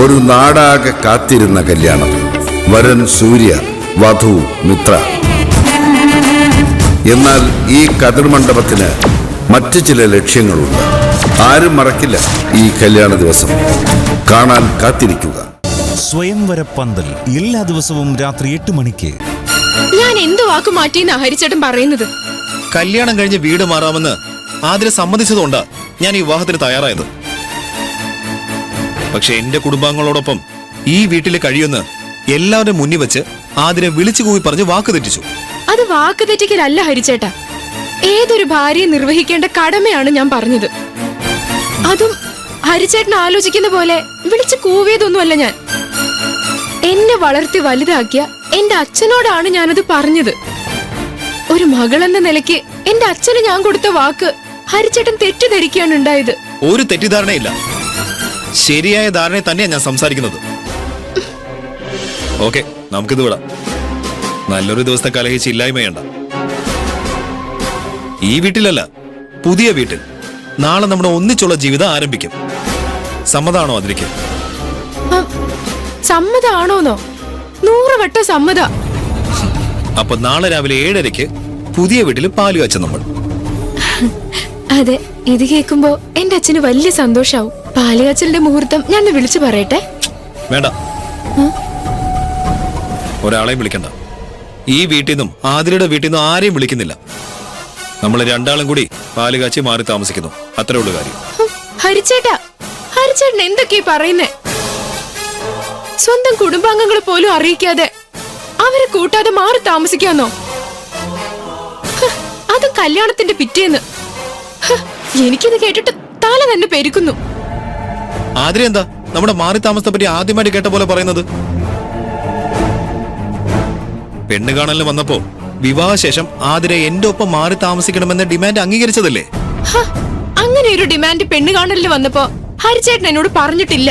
ഒരു നാടാകെ കാത്തിരുന്ന കല്യാണം. വരൻ സൂര്യ, വധു മിത്ര. എന്നാൽ ഈ കതിർമണ്ഡപത്തിന് മറ്റു ചില ലക്ഷ്യങ്ങളുണ്ട്. ആരും മറക്കില്ല ഈ കല്യാണ ദിവസം. കാണാൻ കാത്തിരിക്കുക. സ്വയംവര പന്തൽ എല്ലാ ദിവസവും രാത്രി 8 മണിക്ക്. ഞാൻ എന്ത് വാക്ക് മാറ്റിയെന്നാ ഹരിച്ചേട്ടൻ പറയുന്നത്? കല്യാണം കഴിഞ്ഞ് വീട് മാറാമെന്ന് ആതിര സമ്മതിച്ചതുകൊണ്ടാ ഞാൻ ഈ വിവാഹത്തിന് തയ്യാറായത്. പക്ഷെ എന്റെ കുടുംബാംഗങ്ങളോടൊപ്പം ഈ വീട്ടിൽ കഴിയുമെന്ന് എല്ലാവരും മുന്നിൽ വെച്ച് ആതിരെ വിളിച്ചു കൂവി പറഞ്ഞ് വാക്ക് തെറ്റിച്ചു. അത് വാക്ക് തെറ്റിക്കലല്ല ഹരിച്ചേട്ടാ. ഏതൊരു ഭാര്യയെ നിർവഹിക്കേണ്ട കടമയാണ് ഞാൻ പറഞ്ഞത്. അതും ഹരിച്ചേട്ടൻ ആലോചിക്കുന്ന പോലെ വിളിച്ചു കൂവിയതൊന്നുമല്ല ഞാൻ. എന്നെ വളർത്തി വലുതാക്കിയ എന്റെ അച്ഛനോടാണ് ഞാനത് പറഞ്ഞത്. ഒരു മകളെന്ന നിലയ്ക്ക് എന്റെ അച്ഛന് ഞാൻ കൊടുത്ത വാക്ക് ഹരിച്ചേട്ടൻ തെറ്റിദ്ധരിക്കുകയാണ് ഉണ്ടായത്. ഒരു തെറ്റിദ്ധാരണയില്ല, ശരിയായ ധാരണയെ തന്നെയാണ് ഞാൻ സംസാരിക്കുന്നത്. ഓക്കെ, നമുക്കിത് വിടാം. നല്ലൊരു ദിവസത്തെ കലഹിച്ച് ഇല്ലായ്മയുണ്ട. ഈ വീട്ടിലല്ല, പുതിയ വീട്ടിൽ നാളെ നമ്മുടെ ഒന്നിച്ചുള്ള ജീവിതം ആരംഭിക്കും. സമ്മതാണോ അതിലേക്ക്? സമ്മതാണോന്നോ? 100 വട്ടം സമ്മത. അപ്പൊ നാളെ രാവിലെ 7:30 പുതിയ വീട്ടിൽ പാല് കാച്ച നമ്മൾ. അതെ, ഇത് കേൾക്കുമ്പോ എന്റെ അച്ഛന് വലിയ സന്തോഷാവും. പാലുകാച്ചലിന്റെ മുഹൂർത്തം ഞാൻ വിളിച്ചു പറയട്ടെ? വേണ്ട, ഒരാളെയും വിളിക്കണ്ട. ഈ വീട്ടിൽ നിന്നും ആതിരയുടെ വീട്ടിൽ നിന്നും ആരെയും വിളിക്കുന്നില്ല. നമ്മൾ രണ്ടാളും കൂടി പാല് കാച്ചി മാറി താമസിക്കുന്നു. അത്രേ ഉള്ളു കാര്യം. ഹരിച്ചേട്ടാ, ഹരിച്ചേട്ടൻ എന്തൊക്കെയാ പറയുന്നേ? സ്വന്തം കുടുംബാംഗങ്ങളെ പോലും അറിയിക്കാതെ അവരെ കൂട്ടാതെ മാറി താമസിക്കാന്നോ? അത് കല്യാണത്തിന്റെ പിറ്റേന്ന്. എനിക്കിത് കേട്ടിട്ട് തല തന്നെ പെരുക്കുന്നു. ആതിര എന്താ നമ്മുടെ മാറി താമസത്തെ പറ്റി ആദ്യമായിട്ട് കേട്ട പോലെ പറയുന്നത്? പെണ്ണ് കാണലിന് വന്നപ്പോ വിവാഹശേഷം ആതിര എന്റെ ഒപ്പം മാറി താമസിക്കണമെന്ന ഡിമാൻഡ് അംഗീകരിച്ചതല്ലേ? അങ്ങനെ ഒരു ഡിമാൻഡ് പെണ്ണ് കാണലിന് വന്നപ്പോ ഹരിച്ചേട്ടൻ എന്നോട് പറഞ്ഞിട്ടില്ല.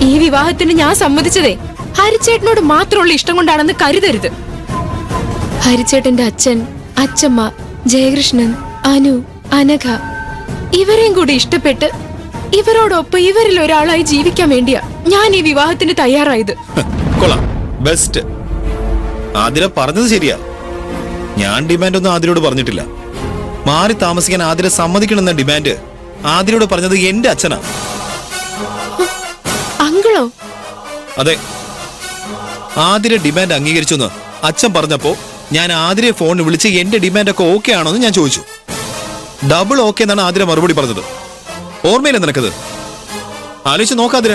ഈ വിവാഹത്തിന് ഞാൻ സമ്മതിച്ചതേ ഹരിച്ചേട്ടനോട് മാത്രമുള്ള ഇഷ്ടം കൊണ്ടാണെന്ന് കരുതരുത്. ഹരിച്ചേട്ടന്റെ അച്ഛൻ, അച്ഛമ്മ, ജയകൃഷ്ണൻ, അനു, അനഘ ഇവരെയും കൂടി ഇഷ്ടപ്പെട്ട് ഇവരോടൊപ്പം ഇവരിൽ ഒരാളായി ജീവിക്കാൻ വേണ്ടിയാ ഞാൻ ഈ വിവാഹത്തിന് തയ്യാറായത്. കൊള്ളാം, ബെസ്റ്റ്. ആതിര പറഞ്ഞത് ശരിയാ. ഞാൻ ഡിമാൻഡ് ഒന്നും ആതിരയോട് പറഞ്ഞിട്ടില്ല. മാറി താമസിക്കാൻ ആതിര സമ്മതിക്കണമെന്ന ഡിമാൻഡ് ആതിരയോട് പറഞ്ഞത് എന്റെ അച്ഛനാ. അങ്കിളോ? അതെ, ആതിര ഡിമാൻഡ് അംഗീകരിച്ചെന്ന് അച്ഛൻ പറഞ്ഞപ്പോ ഞാൻ ആതിരയെ ഫോണിൽ വിളിച്ച് എന്റെ ഡിമാൻഡ് ഒക്കെ ഓക്കെ ആണോ എന്ന് ഞാൻ ചോദിച്ചു. ഡബിൾ ഓക്കെ എന്നാണ് ആതിര മറുപടി പറഞ്ഞത്. ഓർമ്മയില്ല നിനക്കത്? ആലോചിച്ച് നോക്കാതിര.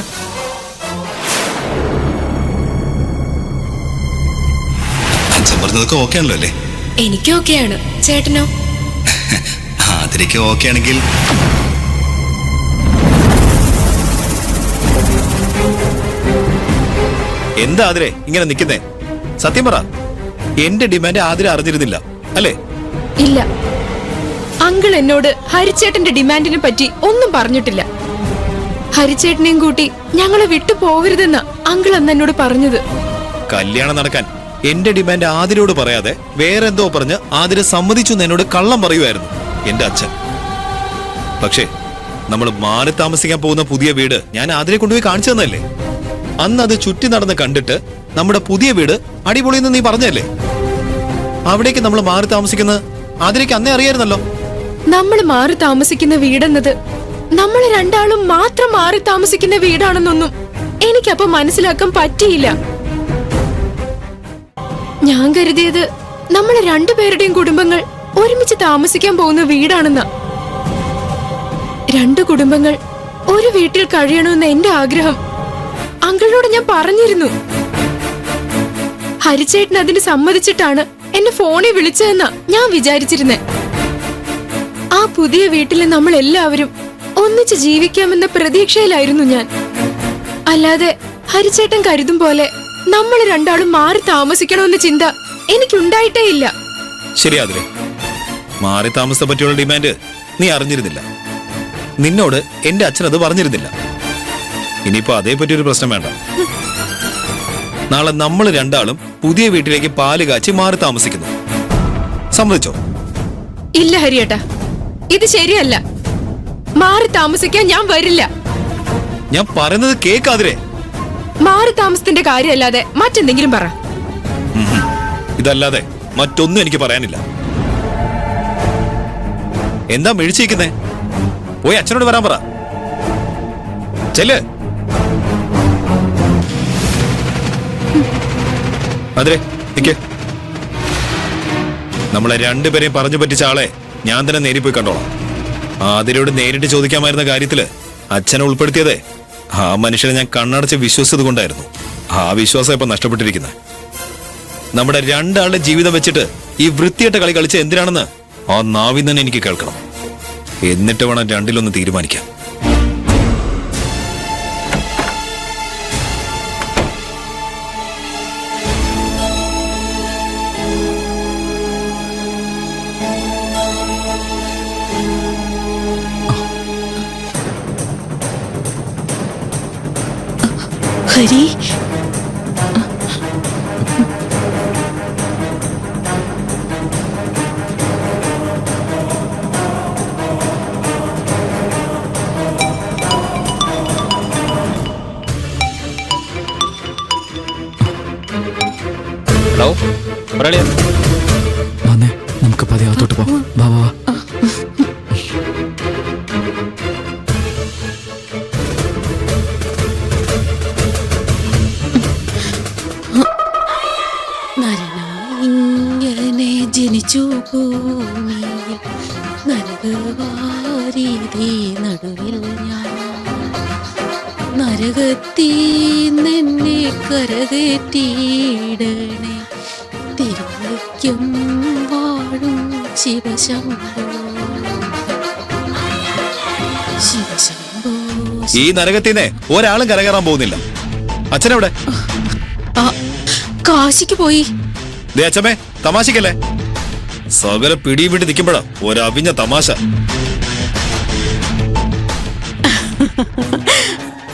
അച്ഛൻ പറഞ്ഞതൊക്കെ ഓക്കെ ആണല്ലോ അല്ലേ? എനിക്ക് ഓക്കെയാണ്. ചേട്ടനോ? ആതിരയ്ക്ക് ഓക്കെ ആണെങ്കിൽ എന്താ ആതിരെ ഇങ്ങനെ നിൽക്കുന്നേ? സത്യം പറ, എന്റെ ഡിമാൻഡ് ആതിര അറിഞ്ഞിരുന്നില്ല അല്ലേ? ഇല്ല, അങ്കിൾ എന്നോട് ഹരിച്ചേട്ടന്റെ ഡിമാൻഡിനെ പറ്റി ഒന്നും പറഞ്ഞിട്ടില്ല. ഹരിച്ചേട്ടനെയും കൂട്ടി ഞങ്ങളെ വിട്ടു പോവരുതെന്ന അങ്കിൾ അന്ന് എന്നോട് പറഞ്ഞത്. കല്യാണം നടക്കാൻ എന്റെ ഡിമാൻഡ് ആതിരയോട് പറയാതെ വേറെ എന്തോ പറഞ്ഞ് ആതിര സമ്മതിച്ചു എന്നോട് കള്ളം പറയുമായിരുന്നു എന്റെ അച്ഛൻ. പക്ഷേ നമ്മൾ മാറി താമസിക്കാൻ പോകുന്ന പുതിയ വീട് ഞാൻ ആതിരെ കൊണ്ടുപോയി കാണിച്ചു തന്നല്ലേ? അന്ന് അത് ചുറ്റി നടന്ന് കണ്ടിട്ട് നമ്മുടെ പുതിയ വീട് അടിപൊളിയെന്ന് നീ പറഞ്ഞല്ലേ? അവിടേക്ക് നമ്മൾ മാറി താമസിക്കുന്നത് ആതിരയ്ക്ക് അന്നേ അറിയായിരുന്നല്ലോ. നമ്മൾ മാറി താമസിക്കുന്ന വീടെന്നത് നമ്മൾ രണ്ടാളും മാത്രം മാറി താമസിക്കുന്ന വീടാണെന്നൊന്നും എനിക്കപ്പോ മനസ്സിലാക്കാൻ പറ്റിയില്ല. ഞാൻ കരുതിയത് നമ്മൾ രണ്ടുപേരുടെയും കുടുംബങ്ങൾ ഒരുമിച്ച് താമസിക്കാൻ പോകുന്ന വീടാണെന്ന. 2 കുടുംബങ്ങൾ ഒരു വീട്ടിൽ കഴിയണമെന്ന എന്റെ ആഗ്രഹം അങ്കിളിനോട് ഞാൻ പറഞ്ഞിരുന്നു. ഹരിച്ചേട്ടൻ അതിന് സമ്മതിച്ചിട്ടാണ് എന്നെ ഫോണിൽ വിളിച്ചതെന്നാ ഞാൻ വിചാരിച്ചിരുന്നേ. ആ പുതിയ വീട്ടിൽ നമ്മൾ എല്ലാവരും ഒന്നിച്ച് ജീവിക്കാമെന്ന പ്രതീക്ഷയിലായിരുന്നു ഞാൻ. അല്ലാതെ ഹരിച്ചേട്ടൻ കരുതും പോലെ നമ്മൾ രണ്ടാളും മാറി താമസിക്കണമെന്ന ചിന്ത എനിക്കുണ്ടായിട്ടേ ഇല്ല. ശരിയാതിരെ, മാറി താമസത്തെ പറ്റിയുള്ള ഡിമാൻഡ് നീ അറിഞ്ഞിരുന്നില്ല. നിന്നോട് എന്റെ അച്ഛൻ അത് പറഞ്ഞിരുന്നില്ല. ഇനിയിപ്പോ അതേപറ്റി ഒരു പ്രശ്നം വേണ്ട. നാളെ നമ്മൾ രണ്ടാളും പുതിയ വീട്ടിലേക്ക് പാല് കാച്ചി മാറി താമസിക്കുന്നു. സമ്മതിച്ചോ? ഇല്ല ഹരിയേട്ടാ, ഇത് ശരിയല്ല. മാറി താമസിക്കാൻ ഞാൻ വരില്ല. ഞാൻ പറയുന്നത് കേക്കാതിരെ. മാറി താമസത്തിന്റെ കാര്യമല്ലാതെ മറ്റെന്തെങ്കിലും പറ. ഇതല്ലാതെ മറ്റൊന്നും എനിക്ക് പറയാനില്ല. എന്താ മെഴിച്ചിരിക്കുന്നേ? പോയി അച്ഛനോട് വരാൻ പറ. ചെല്ല്. അതെ, നിക്ക്. നമ്മളെ രണ്ടുപേരെയും പറഞ്ഞു പറ്റിച്ച ആളെ ഞാൻ തന്നെ നേരി പോയി കണ്ടോളാം. ആതിരയോട് നേരിട്ട് ചോദിക്കാമായിരുന്ന കാര്യത്തില് അച്ഛനെ ഉൾപ്പെടുത്തിയതേ ആ മനുഷ്യനെ ഞാൻ കണ്ണടച്ച് വിശ്വസിച്ചത് കൊണ്ടായിരുന്നു. ആ വിശ്വാസം ഇപ്പൊ നഷ്ടപ്പെട്ടിരിക്കുന്നത്. നമ്മുടെ രണ്ടാളുടെ ജീവിതം വെച്ചിട്ട് ഈ വൃത്തിയായിട്ട കളി കളിച്ച എന്തിനാണെന്ന് ആ നാവിൽ തന്നെ എനിക്ക് കേൾക്കണം. എന്നിട്ട് വേണം രണ്ടിലൊന്ന് തീരുമാനിക്കാൻ. ഹരി, ഹലോ, മുരളിയാ. വന്നേ, നമുക്ക് പതിയെ അകത്തോട്ട് പോവാം. വാ വാ വാ. ഇങ്ങനെ ജനിച്ചു ഭൂമിയിൽ നരകവാരീതി നടുവിൽ ഞാൻ നരകത്തീ നിന്നെ കരകേറ്റിയിടണേ തിരുവയ്ക്കും വാഴും ശിവശംഭോ ശിവശംഭോ. ഈ നരകത്തിന്നെ ഒരാളും കരകയറാൻ പോകുന്നില്ല. അച്ഛനെവിടെ? കാശിക്ക് പോയി. ദേ അച്ഛമ്മേ, തമാശക്കല്ലേ? സകല പിടിയും വിട്ട് നിൽക്കുമ്പോഴാ ഒരവിഞ്ഞ തമാശ.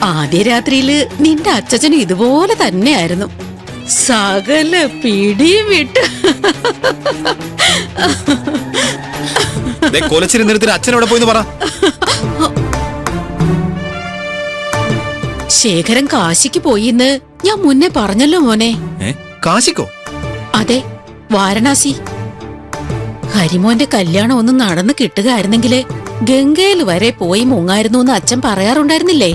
ആദ്യ രാത്രിയില് നിന്റെ അച്ഛനും ഇതുപോലെ തന്നെയായിരുന്നു. സകല പിടിയും വിട്ട്. കൊലച്ചിരുന്നിടത്തിന് അച്ഛനവിടെ പോയിന്ന് പറ. ശേഖരൻ കാശിക്ക് പോയിന്ന് ഞാൻ മുന്നേ പറഞ്ഞല്ലോ മോനെ. കാശിക്കോ? അതെ, വാരണാസി. ഹരിമോന്റെ കല്യാണം ഒന്നും നടന്നു കിട്ടുകയായിരുന്നെങ്കില് ഗംഗയിൽ വരെ പോയി മുങ്ങായിരുന്നു എന്ന് അച്ഛൻ പറയാറുണ്ടായിരുന്നില്ലേ?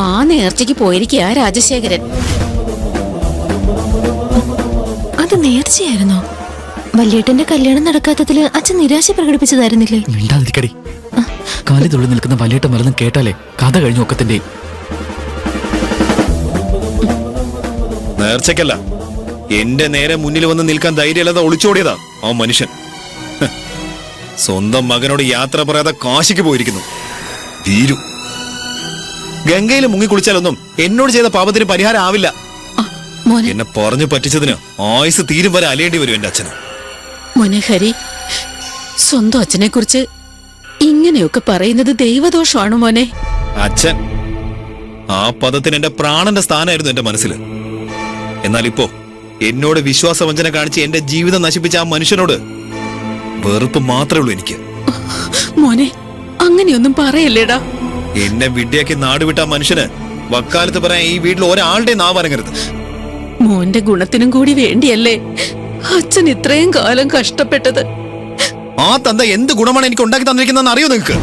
ആ നേർച്ചയ്ക്ക് പോയിരിക്കുക രാജശേഖരൻ. അത് നേർച്ചയായിരുന്നോ? വല്യേട്ടന്റെ കല്യാണം നടക്കാത്തതില് അച്ഛൻ നിരാശ പ്രകടിപ്പിച്ചതായിരുന്നില്ലേ? മിണ്ടാതിരിക്കടി. കാലി തുള്ളി നിൽക്കുന്ന വലിയേട്ട മരുന്നും കേട്ടാലേ കഥ കഴിഞ്ഞു ഒക്കത്തിന്റെ. നേർച്ചയ്ക്കല്ല, എന്റെ നേരെ മുന്നിൽ വന്ന് നിൽക്കാൻ ധൈര്യമില്ലാതെ ഒളിച്ചോടിയതാ ആ മനുഷ്യൻ. സ്വന്തം മകനോട് യാത്ര പറയാതെ കാശിക്ക് പോയിരിക്കുന്നു. ഭീരു. ഗംഗയിൽ മുങ്ങി കുളിച്ചാലൊന്നും എന്നോട് ചെയ്ത പാപത്തിന് പരിഹാരം ആവില്ല. എന്നെ പറഞ്ഞു പറ്റിച്ചതിന് ആയുസ് തീരും വരെ അലയേണ്ടി വരും എന്റെ അച്ഛന്. മോനെ ഹരി, സ്വന്തം അച്ഛനെ കുറിച്ച് ഇങ്ങനെയൊക്കെ പറയുന്നത് ദൈവദോഷമാണ് മോനെ. അച്ഛൻ ആ പദത്തിന് എന്റെ പ്രാണന്റെ സ്ഥാനമായിരുന്നു എന്റെ മനസ്സിൽ. എന്നാൽ ഇപ്പോ എന്നോട് വിശ്വാസവഞ്ചന കാണിച്ച് എന്റെ ജീവിതം നശിപ്പിച്ച ആ മനുഷ്യനോട് വെറുപ്പ് മാത്രമേ ഉള്ളൂ എനിക്ക്. മോനെ, അങ്ങനെയൊന്നും പറയല്ലേടാ. എന്നെ വിഡ്ഢിയാക്കി നാടുവിട്ട ആ മനുഷ്യന് വക്കാലത്ത് പറയാൻ ഈ വീട്ടിൽ ഒരാളുടെ നാവനങ്ങരുത്. മോന്റെ ഗുണത്തിനും കൂടി വേണ്ടിയല്ലേ അച്ഛൻ ഇത്രയും കാലം കഷ്ടപ്പെട്ടത്. ആ തന്ത എന്ത് ഗുണമാണ് എനിക്ക് ഉണ്ടാക്കി തന്നിരിക്കുന്നതെന്ന് അറിയോ നിങ്ങക്ക്?